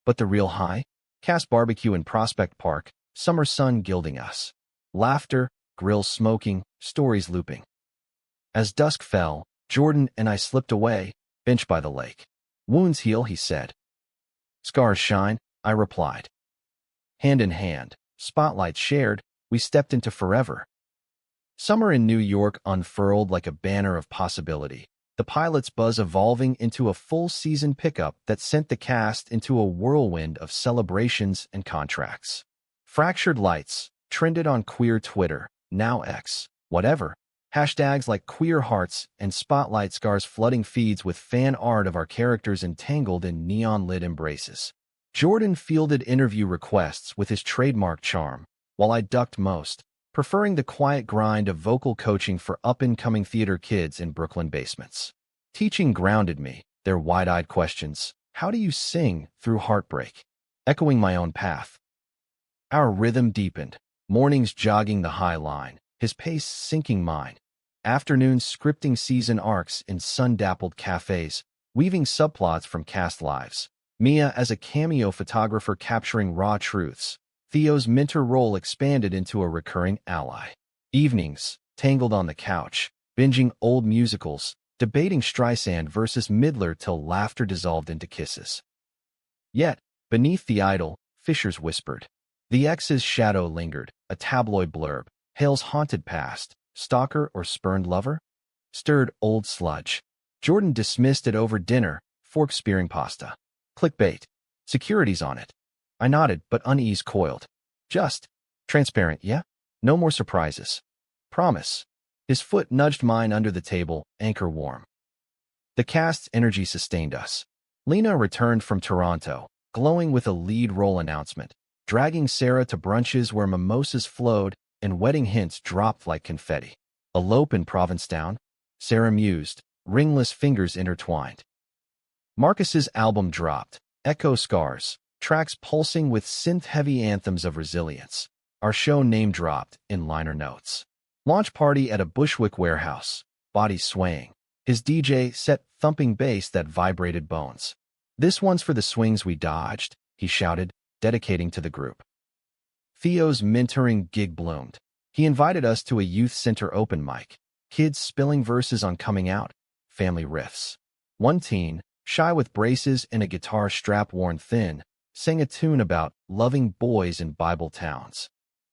A: But the real high? Cast barbecue in Prospect Park, summer sun gilding us. Laughter, grills smoking, stories looping. As dusk fell, Jordan and I slipped away, bench by the lake. Wounds heal, he said. Scars shine, I replied. Hand in hand, spotlight shared, we stepped into forever. Summer in New York unfurled like a banner of possibility, the pilot's buzz evolving into a full-season pickup that sent the cast into a whirlwind of celebrations and contracts. Fractured lights, trended on queer Twitter, now X, whatever. Hashtags like queer hearts and spotlight scars flooding feeds with fan art of our characters entangled in neon-lit embraces. Jordan fielded interview requests with his trademark charm, while I ducked most, preferring the quiet grind of vocal coaching for up-and-coming theater kids in Brooklyn basements. Teaching grounded me, their wide-eyed questions, how do you sing through heartbreak? Echoing my own path. Our rhythm deepened, mornings jogging the high line, his pace sinking mine. Afternoons scripting season arcs in sun-dappled cafes, weaving subplots from cast lives. Mia as a cameo photographer capturing raw truths. Theo's mentor role expanded into a recurring ally. Evenings, tangled on the couch, binging old musicals, debating Streisand versus Midler till laughter dissolved into kisses. Yet, beneath the idol, Fishers whispered. The ex's shadow lingered, a tabloid blurb. Hale's haunted past, stalker or spurned lover? Stirred old sludge. Jordan dismissed it over dinner, fork-spearing pasta. Clickbait. Security's on it. I nodded, but unease coiled. Just. Transparent, yeah? No more surprises. Promise. His foot nudged mine under the table, anchor warm. The cast's energy sustained us. Lena returned from Toronto, glowing with a lead role announcement, dragging Sarah to brunches where mimosas flowed and wedding hints dropped like confetti. Elope in Provincetown? Sarah mused, ringless fingers intertwined. Marcus's album dropped, Echo Scars, tracks pulsing with synth-heavy anthems of resilience. Our show name dropped in liner notes. Launch party at a Bushwick warehouse, body swaying. His DJ set thumping bass that vibrated bones. This one's for the swings we dodged, he shouted, dedicating to the group. Theo's mentoring gig bloomed. He invited us to a youth center open mic. Kids spilling verses on coming out, family riffs. One teen, shy with braces and a guitar strap worn thin, sang a tune about loving boys in Bible towns.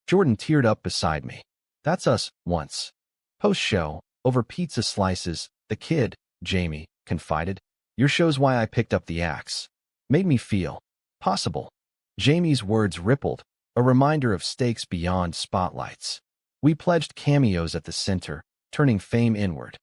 A: Jordan teared up beside me. That's us, once. Post-show, over pizza slices, the kid, Jamie, confided, your show's why I picked up the axe. Made me feel possible. Jamie's words rippled, a reminder of stakes beyond spotlights. We pledged cameos at the center, turning fame inward.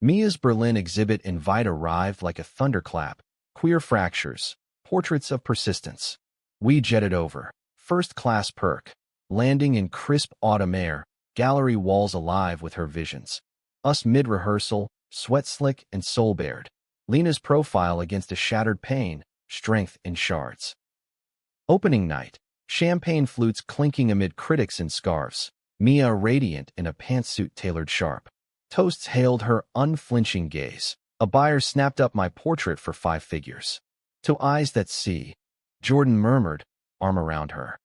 A: Mia's Berlin exhibit invite arrived like a thunderclap, queer fractures, portraits of persistence. We jetted over, first-class perk, landing in crisp autumn air, gallery walls alive with her visions. Us mid-rehearsal, sweat-slick and soul-bared. Lena's profile against a shattered pane, strength in shards. Opening night, champagne flutes clinking amid critics in scarves. Mia radiant in a pantsuit tailored sharp. Toasts hailed her unflinching gaze. A buyer snapped up my portrait for 5 figures. To eyes that see, Jordan murmured, arm around her.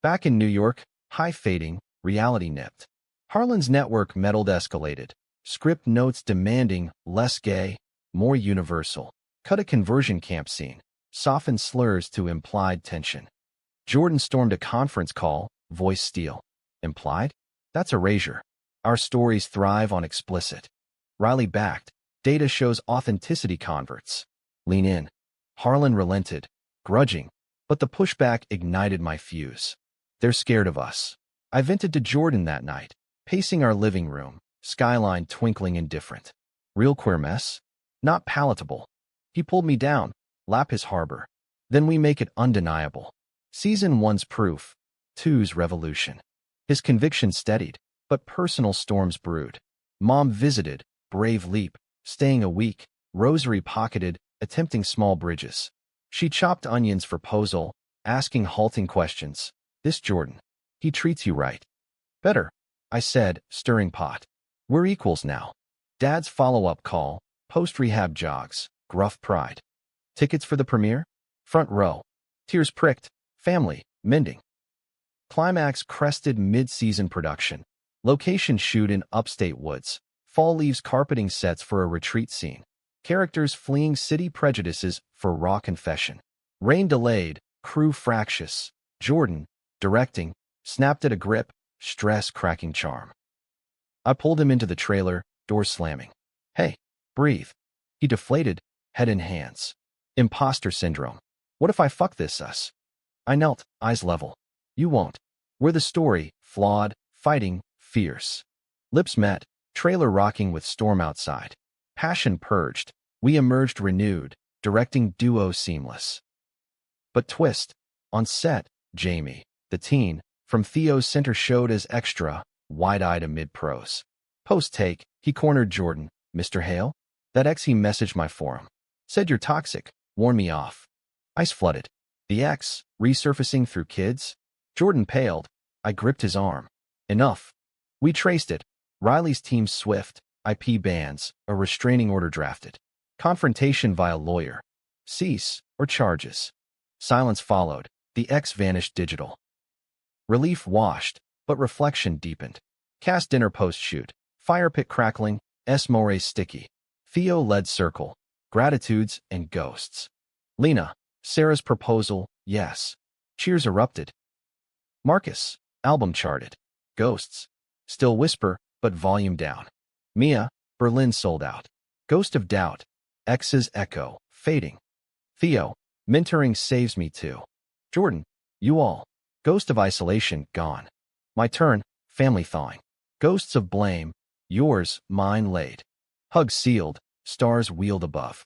A: Back in New York, high fading, reality nipped. Harlan's network meddled escalated. Script notes demanding less gay, more universal. Cut a conversion camp scene. Soften slurs to implied tension. Jordan stormed a conference call, voice steel. Implied? That's erasure. Our stories thrive on explicit. Riley backed. Data shows authenticity converts. Lean in. Harlan relented, grudging, but the pushback ignited my fuse. They're scared of us. I vented to Jordan that night, pacing our living room, skyline twinkling indifferent. Real queer mess? Not palatable. He pulled me down, lap his harbor. Then we make it undeniable. Season 1's proof, 2's revolution. His conviction steadied, but personal storms brewed. Mom visited, brave leap, staying a week, rosary pocketed, attempting small bridges. She chopped onions for Posel, asking halting questions. This Jordan. He treats you right. Better, I said, stirring pot. We're equals now. Dad's follow-up call, post-rehab jogs, gruff pride. Tickets for the premiere? Front row. Tears pricked. Family, mending. Climax crested mid-season production. Location shoot in upstate woods. Fall leaves carpeting sets for a retreat scene. Characters fleeing city prejudices for raw confession. Rain delayed, crew fractious. Jordan, directing, snapped at a grip, stress cracking charm. I pulled him into the trailer, door slamming. Hey, breathe. He deflated, head in hands. Imposter syndrome. What if I fuck this us? I knelt, eyes level. You won't. We're the story, flawed, fighting, fierce. Lips met, trailer rocking with storm outside. Passion purged. We emerged renewed, directing duo seamless. But twist. On set, Jamie, the teen, from Theo's center showed as extra, wide-eyed amid pros. Post-take, he cornered Jordan. Mr. Hale? That ex he messaged my forum. Said you're toxic, warned me off. Ice flooded. The ex, resurfacing through kids? Jordan paled. I gripped his arm. Enough. We traced it. Riley's team swift, IP bans, a restraining order drafted. Confrontation via lawyer. Cease, or charges. Silence followed. The ex vanished digital. Relief washed, but reflection deepened. Cast dinner post-shoot. Fire pit crackling, S-more sticky. Theo led circle. Gratitudes and ghosts. Lena, Sarah's proposal, yes. Cheers erupted. Marcus, album charted. Ghosts. Still whisper, but volume down. Mia, Berlin sold out. Ghost of doubt. X's echo, fading. Theo, mentoring saves me too. Jordan, you all. Ghost of isolation, gone. My turn, family thawing. Ghosts of blame, yours, mine laid. Hugs sealed, stars wheeled above.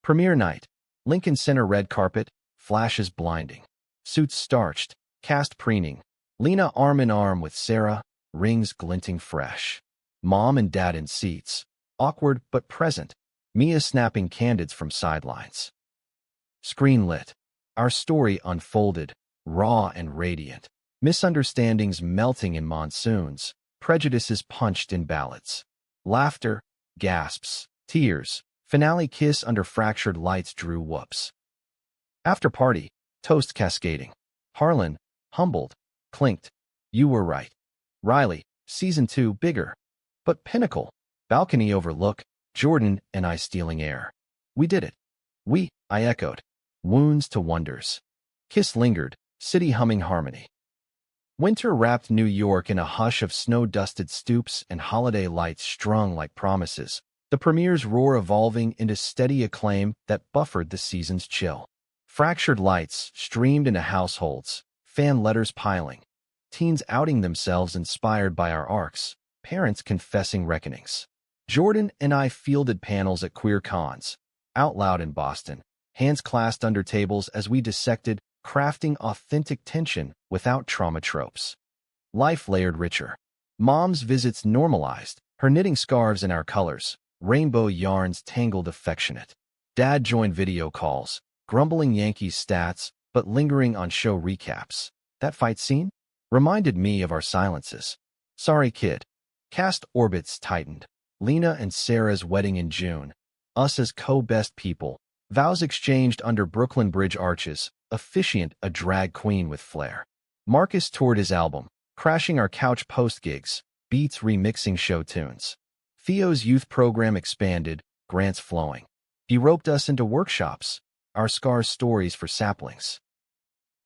A: Premiere night. Lincoln Center red carpet, flashes blinding. Suits starched, cast preening. Lena arm in arm with Sarah, rings glinting fresh. Mom and dad in seats, awkward but present. Mia snapping candids from sidelines. Screen lit. Our story unfolded, raw and radiant. Misunderstandings melting in monsoons, prejudices punched in ballads. Laughter, gasps, tears. Finale kiss under fractured lights drew whoops. After party, toast cascading. Harlan, humbled, clinked. You were right. Riley, season 2 bigger. But pinnacle, balcony overlook, Jordan and I stealing air. We did it. We, I echoed. Wounds to wonders. Kiss lingered, city humming harmony. Winter wrapped New York in a hush of snow-dusted stoops and holiday lights strung like promises. The premiere's roar evolving into steady acclaim that buffered the season's chill. Fractured lights streamed into households, fan letters piling. Teens outing themselves inspired by our arcs, parents confessing reckonings. Jordan and I fielded panels at queer cons, out loud in Boston, hands clasped under tables as we dissected, crafting authentic tension without trauma tropes. Life layered richer. Mom's visits normalized, her knitting scarves in our colors, rainbow yarns tangled affectionate. Dad joined video calls, grumbling Yankees stats, but lingering on show recaps. That fight scene reminded me of our silences. Sorry, kid. Cast orbits tightened. Lena and Sarah's wedding in June. Us as co-best people. Vows exchanged under Brooklyn Bridge arches. Officiant a drag queen with flair. Marcus toured his album, crashing our couch post-gigs, beats remixing show tunes. Theo's youth program expanded, grants flowing. He roped us into workshops, our scars stories for saplings.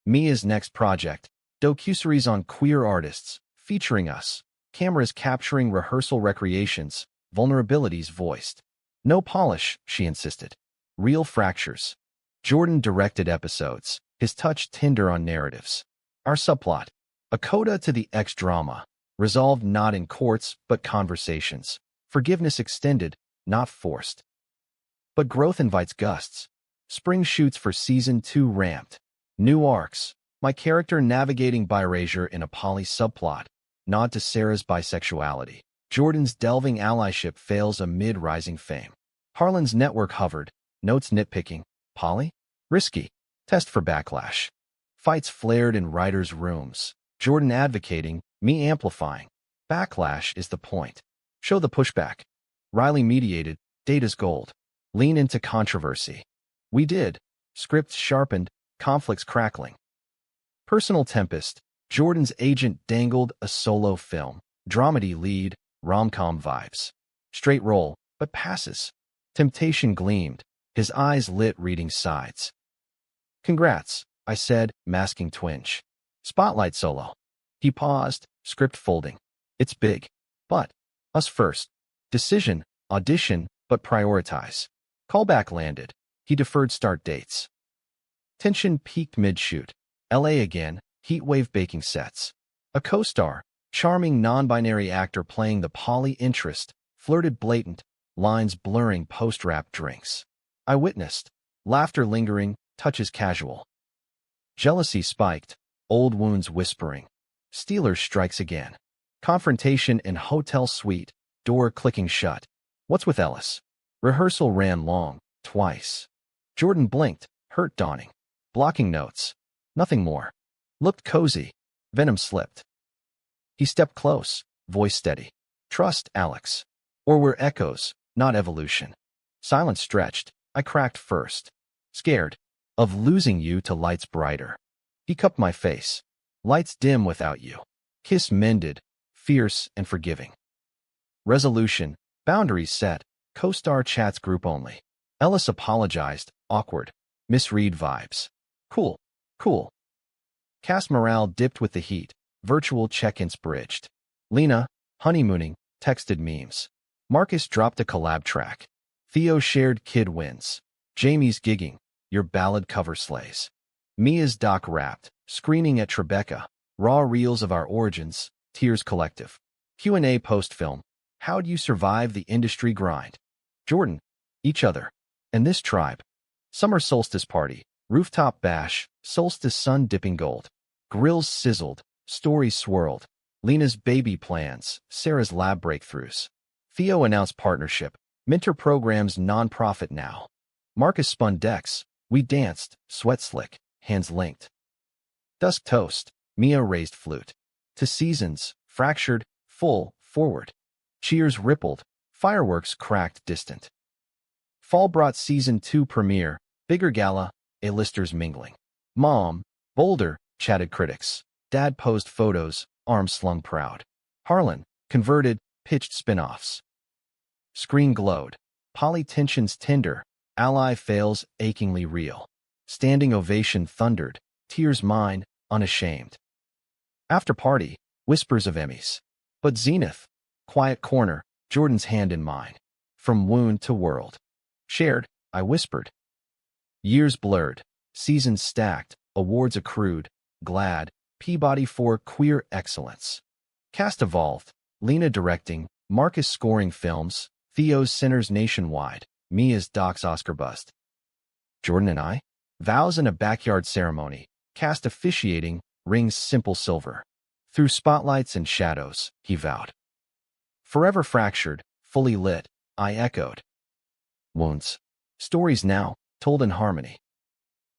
A: Mia's next project, docuseries on queer artists, featuring us. Cameras capturing rehearsal recreations, vulnerabilities voiced. No polish, she insisted. Real fractures. Jordan directed episodes, his touch tender on narratives. Our subplot. A coda to the ex-drama. Resolved not in courts, but conversations. Forgiveness extended, not forced. But growth invites gusts. Spring shoots for Season 2 ramped. New arcs. My character navigating biracial in a poly subplot. Nod to Sarah's bisexuality. Jordan's delving allyship fails amid rising fame. Harlan's network hovered. Notes nitpicking. Poly? Risky. Test for backlash. Fights flared in writers' rooms. Jordan advocating, me amplifying. Backlash is the point. Show the pushback. Riley mediated, data's gold. Lean into controversy. We did. Scripts sharpened, conflicts crackling. Personal tempest. Jordan's agent dangled a solo film. Dramedy lead, rom-com vibes. Straight roll, but passes. Temptation gleamed. His eyes lit reading sides. Congrats, I said, masking twinge. Spotlight solo. He paused, script folding. It's big. But, us first. Decision, audition, but prioritize. Callback landed. He deferred start dates. Tension peaked mid-shoot. LA again, heatwave baking sets. A co-star, charming non-binary actor playing the poly interest, flirted blatant, lines blurring post-rap drinks. I witnessed. Laughter lingering, touches casual. Jealousy spiked, old wounds whispering. Steelers strikes again. Confrontation in hotel suite, door clicking shut. What's with Ellis? Rehearsal ran long, twice. Jordan blinked, hurt dawning. Blocking notes. Nothing more. Looked cozy. Venom slipped. He stepped close, voice steady. Trust, Alex. Or we're echoes, not evolution. Silence stretched. I cracked first. Scared. Of losing you to lights brighter. He cupped my face. Lights dim without you. Kiss mended, fierce and forgiving. Resolution. Boundaries set. Co-star chats group only. Ellis apologized, awkward. Misread vibes. Cool. Cool. Cast morale dipped with the heat. Virtual check-ins bridged. Lena, honeymooning, texted memes. Marcus dropped a collab track. Theo shared kid wins. Jamie's gigging. Your ballad cover slays. Mia's doc rapped, screening at Tribeca. Raw reels of our origins. Tears collective. Q&A post-film. How'd you survive the industry grind? Jordan. Each other. And this tribe. Summer solstice party. Rooftop bash. Solstice sun dipping gold. Grills sizzled. Stories swirled. Lena's baby plans. Sarah's lab breakthroughs. Theo announced partnership. Mentor programs non-profit now. Marcus spun decks. We danced. Sweat slick. Hands linked. Dusk toast. Mia raised flute. To seasons. Fractured. Full. Forward. Cheers rippled. Fireworks cracked distant. Fall brought Season 2 premiere. Bigger gala. A-listers mingling. Mom. Boulder. Chatted critics. Dad posed photos. Arms slung proud. Harlan. Converted. Pitched spin-offs. Screen glowed. Poly tensions tender. Ally fails achingly real. Standing ovation thundered. Tears mine, unashamed. After party. Whispers of Emmys. But Zenith. Quiet corner. Jordan's hand in mine. From wound to world. Shared, I whispered. Years blurred. Seasons stacked. Awards accrued. Glad. Peabody for queer excellence. Cast evolved. Lena directing. Marcus scoring films. Theo's Sinners nationwide. Mia's docs Oscar bust. Jordan and I? Vows in a backyard ceremony. Cast officiating. Rings simple silver. Through spotlights and shadows, he vowed. Forever fractured, fully lit, I echoed. Wounds. Stories now, told in harmony.